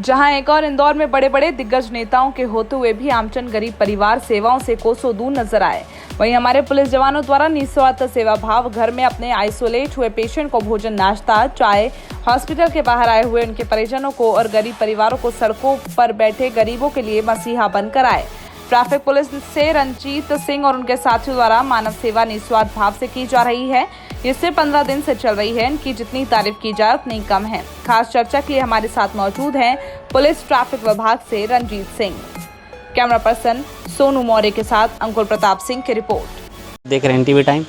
जहां एक और इंदौर में बड़े बड़े दिग्गज नेताओं के होते हुए भी आमजन गरीब परिवार सेवाओं से कोसों दूर नजर आए। वहीं हमारे पुलिस जवानों द्वारा निस्वार्थ सेवा भाव घर में अपने आइसोलेट हुए पेशेंट को भोजन, नाश्ता, चाय, हॉस्पिटल के बाहर आए हुए उनके परिजनों को और गरीब परिवारों को सड़कों पर बैठे गरीबों के लिए मसीहा बनकर आए। ट्रैफिक पुलिस से रंजीत सिंह और उनके साथियों द्वारा मानव सेवा निस्वार्थ भाव से की जा रही है। ये सिर्फ 15 दिन से चल रही है। इनकी जितनी तारीफ की जाए उतनी कम है। खास चर्चा के लिए हमारे साथ मौजूद हैं पुलिस ट्रैफिक विभाग से रंजीत सिंह। कैमरा पर्सन सोनू मौर्य के साथ अंकुर प्रताप सिंह की रिपोर्ट। देख रहे हैं टीवी टाइम।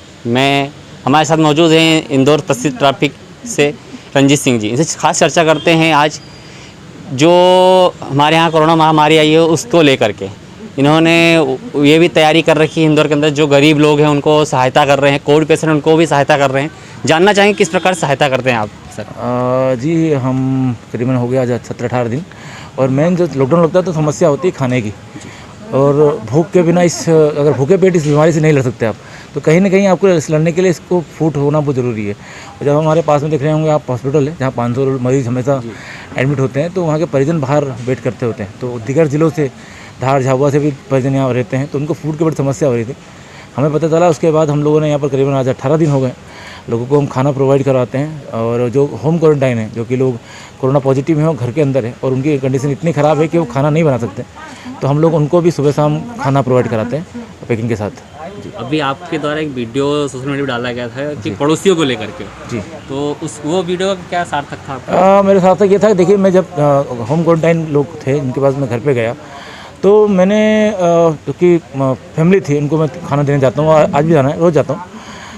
हमारे साथ मौजूद हैं इंदौर प्रसिद्ध ट्रैफिक से रंजीत सिंह जी। इनसे खास चर्चा करते हैं आज जो हमारे यहाँ कोरोना महामारी आई है उसको लेकर के। इन्होंने ये भी तैयारी कर रखी है इंदौर के अंदर जो गरीब लोग हैं उनको सहायता कर रहे हैं, कोविड पेशेंट उनको भी सहायता कर रहे हैं। जानना चाहेंगे किस प्रकार सहायता करते हैं आप सर? जी हम करीबन हो गया आज 17-18 दिन और मेन जो लॉकडाउन लगता है तो समस्या होती है खाने की। और भूख के बिना अगर भूखे पेट इस बीमारी से नहीं लड़ सकते आप, तो कहीं ना कहीं आपको लड़ने के लिए इसको फूड होना बहुत ज़रूरी है। और जब हमारे पास में देख रहे होंगे आप हॉस्पिटल है जहाँ 500 मरीज़ हमेशा एडमिट होते हैं, तो वहाँ के परिजन बाहर वेट करते होते हैं। तो दिगर जिलों से, धार झाबुआ से भी परिजन यहाँ रहते हैं, तो उनको फूड की बड़ी समस्या हो रही थी। हमें पता चला, उसके बाद हम लोगों ने यहाँ पर करीबन आज 18 दिन हो गए लोगों को हम खाना प्रोवाइड करवाते हैं। और जो होम क्वारंटाइन है, जो कि लोग कोरोना पॉजिटिव हैं और घर के अंदर है और उनकी कंडीशन इतनी ख़राब है कि वो खाना नहीं बना सकते, तो हम लोग उनको भी सुबह शाम खाना प्रोवाइड कराते हैं पैकिंग के साथ। अभी आपके द्वारा एक वीडियो सोशल मीडिया पर डाला गया था कि पड़ोसियों को लेकर के जी, तो वो वीडियो का क्या सार्थक था आपका? मेरे सार्थक ये था, देखिए मैं जब होम क्वारंटाइन लोग थे जिनके पास मैं घर पे गया, तो मैंने क्योंकि फैमिली थी उनको मैं खाना देने जाता हूँ, आज भी जाना है, रोज़ जाता हूँ।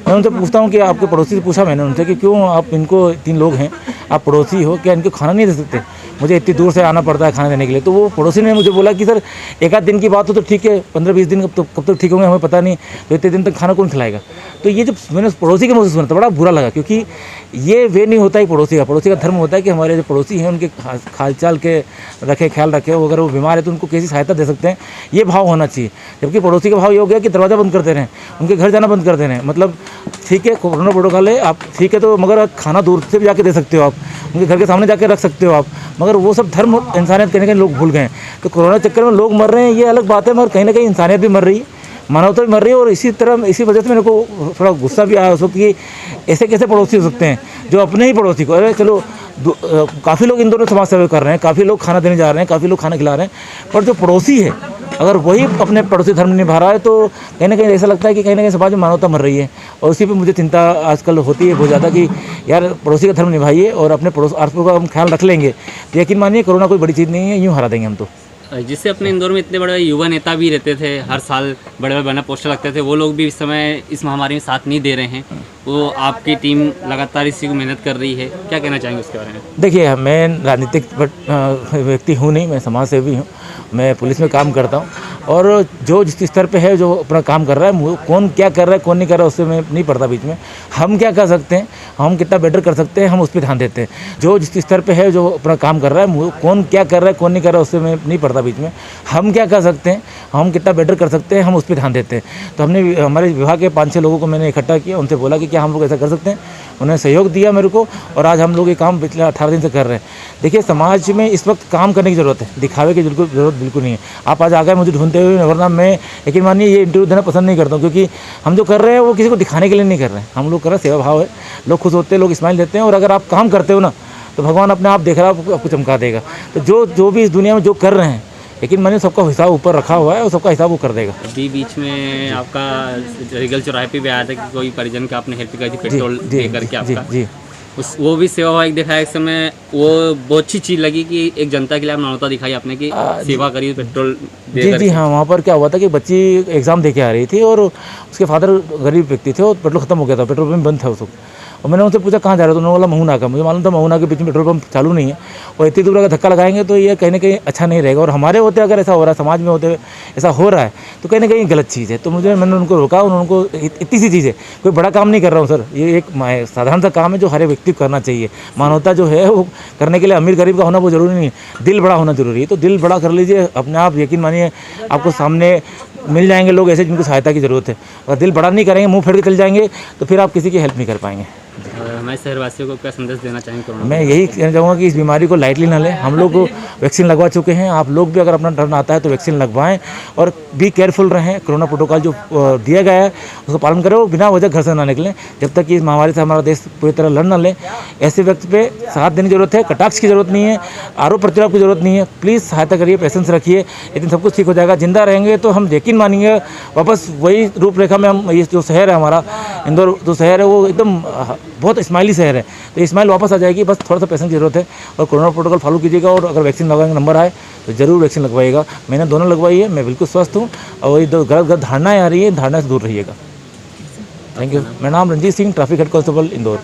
मैं उनसे पूछता हूँ कि आपके पड़ोसी से पूछा मैंने उनसे कि क्यों आप इनको 3 लोग हैं, आप पड़ोसी हो, क्या इनको खाना नहीं दे सकते? मुझे इतनी दूर से आना पड़ता है खाना देने के लिए। तो वो पड़ोसी ने मुझे बोला कि सर 1 आध दिन की बात हो तो ठीक है, 15-20 दिन कब तक ठीक होंगे हमें पता नहीं, तो इतने दिन तक खाना कौन खिलाएगा? तो ये जब मैंने पड़ोसी के मुँह से सुना तो बड़ा बुरा लगा, क्योंकि ये वे नहीं होता है पड़ोसी का धर्म होता है कि हमारे जो पड़ोसी हैं उनके हालचाल के रखे, ख्याल रखे। अगर वो बीमार है तो उनको कैसी सहायता दे सकते हैं, ये भाव होना चाहिए। जबकि पड़ोसी का भाव ये हो गया कि दरवाज़ा बंद कर दे रहे हैं, उनके घर जाना बंद कर दे रहे हैं। मतलब ठीक है कोरोना प्रोटोकॉल है, आप ठीक है, तो मगर खाना दूर से भी जाके दे सकते हो आप, उनके घर के सामने जाके रख सकते हो आप, मगर वो सब धर्म इंसानियत कहीं ना कहीं लोग भूल गए हैं। तो कोरोना चक्कर में लोग मर रहे हैं, ये अलग बात है, मगर कहीं ना कहीं इंसानियत भी मर रही है, मानवता भी मर रही है। और इसी वजह से मेरे को थोड़ा गुस्सा भी आया उस वक्त कि ऐसे कैसे पड़ोसी हो सकते हैं जो अपने ही पड़ोसी को, अरे चलो काफ़ी लोग इंदौर में समाज सेवा कर रहे हैं, काफ़ी लोग खाना देने जा रहे हैं, काफ़ी लोग खाना खिला रहे हैं, पर जो पड़ोसी है अगर वही अपने पड़ोसी धर्म निभा रहा है तो कहीं ना कहीं ऐसा लगता है कि कहीं ना कहीं समाज में मानवता मर रही है। और उसी पे मुझे चिंता आजकल होती है बहुत ज़्यादा कि यार पड़ोसी का धर्म निभाइए और अपने आस पड़ोस का हम ख्याल रख लेंगे तो यकीन मानिए कोरोना कोई बड़ी चीज़ नहीं है, यूँ हरा देंगे हम तो। जिससे अपने इंदौर में इतने बड़े युवा नेता भी रहते थे, हर साल बड़े बड़े पोस्टर लगते थे, वो लोग भी इस समय इस महामारी में साथ नहीं दे रहे हैं। वो आपकी टीम लगातार इसी को मेहनत कर रही है, क्या कहना चाहेंगे उसके बारे में? देखिए मैं राजनीतिक व्यक्ति हूँ नहीं, मैं समाज सेवी हूँ, मैं पुलिस में काम करता हूँ। और जो जिस स्तर पे है जो अपना काम कर रहा है, कौन क्या कर रहा है कौन नहीं कर रहा है उससे मैं नहीं पड़ता बीच में। हम क्या कर सकते हैं, हम कितना बेटर कर सकते हैं, हम उस पर ध्यान देते हैं। जो जिस स्तर पे है जो अपना काम कर रहा है, कौन क्या कर रहा है कौन नहीं कर रहा है उससे मैं नहीं पड़ता बीच में। हम क्या कर सकते हैं, हम कितना बेटर कर सकते हैं, हम उस पर ध्यान देते हैं। तो हमने हमारे विभाग के 5-6 लोगों को मैंने इकट्ठा किया, उनसे बोला कि क्या हम लोग ऐसा कर सकते हैं, उन्होंने सहयोग दिया मेरे को और आज हम लोग ये काम पिछले 18 दिन से कर रहे हैं। देखिए समाज में इस वक्त काम करने की ज़रूरत है, दिखावे की जरूरत बिल्कुल नहीं है। आप आज आ गए मुझे ढूंढते हुए, वरना मैं यकीन मानिए ये इंटरव्यू देना पसंद नहीं करता हूँ, क्योंकि हम जो कर रहे हैं वो किसी को दिखाने के लिए नहीं कर रहे हैं। हम लोग कर रहे हैं, सेवा भाव है, लोग खुश होते हैं, लोग स्माइल देते हैं। और अगर आप काम करते हो ना तो भगवान अपने आप देख रहा है, आपको चमका देगा। तो जो भी इस दुनिया में जो कर रहे हैं, लेकिन मैंने सबका हिसाब ऊपर रखा हुआ है और सबका हिसाब वो कर देगा। अभी बीच में आपका रिगल चौराहे पे भी आया था कि कोई परिजन का आपने हेल्प करी थी, पेट्रोल दे करके आपका जी। वो भी सेवा भाव दिखाया एक समय, वो बहुत अच्छी चीज़ लगी कि एक जनता के लिए आप मानवता दिखाई आपने कि सेवा करी, पेट्रोल जी हाँ। वहाँ पर क्या हुआ था कि बच्ची एग्ज़ाम दे के आ रही थी और उसके फादर गरीब व्यक्ति थे और पेट्रोल ख़त्म हो गया था, पेट्रोल पंप बंद था उस वक्त। और मैंने उनसे पूछा कहाँ जा रहे हो, तो उन्होंने बोला महूना का। मुझे मालूम था महूना के बीच में पेट्रोल पंप चालू नहीं है और इतनी दूर अगर धक्का लगाएंगे तो ये कहीं ना कहीं अच्छा नहीं रहेगा। और हमारे होते अगर ऐसा हो रहा है, समाज में होते ऐसा हो रहा है तो कहीं ना कहीं गलत चीज़ है। तो मैंने उनको रोका, उनको इतनी सी चीज़ है, कोई बड़ा काम नहीं कर रहा हूँ सर, ये एक साधारण सा काम है जो हर एक व्यक्ति को करना चाहिए। मानवता जो है वो करने के लिए अमीर गरीब का होना वो जरूरी नहीं है, दिल बड़ा होना जरूरी है। तो दिल बड़ा कर लीजिए अपने आप, यकीन मानिए आपको सामने मिल जाएंगे लोग ऐसे जिनको सहायता की ज़रूरत है। अगर दिल बड़ा नहीं करेंगे, मुँह फेर के चल जाएंगे तो फिर आप किसी की हेल्प नहीं कर पाएंगे। और हमारे शहरवासियों को क्या संदेश देना चाहेंगे कोरोना? मैं यही कहना चाहूँगा कि इस बीमारी को लाइटली ना लें। हम लोग वैक्सीन लगवा चुके हैं, आप लोग भी अगर अपना टर्न आता है तो वैक्सीन लगवाएं और बी केयरफुल रहें। कोरोना प्रोटोकॉल जो दिया गया है उसका पालन करें और बिना वजह घर से ना निकलें जब तक कि इस महामारी से हमारा देश पूरी तरह लड़ ना ले। ऐसे व्यक्ति पे साथ देने की जरूरत है, कटाक्ष की जरूरत नहीं है, आरोप प्रत्यारोप की जरूरत नहीं है। प्लीज़ सहायता करिए, पेशेंस रखिए, लेकिन सब कुछ ठीक हो जाएगा। जिंदा रहेंगे तो हम यकीन मानेंगे वापस वही रूपरेखा में हम, ये जो शहर है हमारा इंदौर जो शहर है वो एकदम बहुत स्माइली शहर है, तो स्माइल वापस आ जाएगी। बस थोड़ा सा पेशेंस की जरूरत है और कोरोना प्रोटोकॉल फॉलो कीजिएगा और अगर वैक्सीन लगाने का नंबर आए तो जरूर वैक्सीन लगवाइएगा। मैंने दोनों लगवाई है, मैं बिल्कुल स्वस्थ हूँ और वही दो गलत धारणाएं आ रही है, धारणा से दूर रहिएगा। Thank you. मेरा नाम Ranjit Singh, traffic head constable Indore.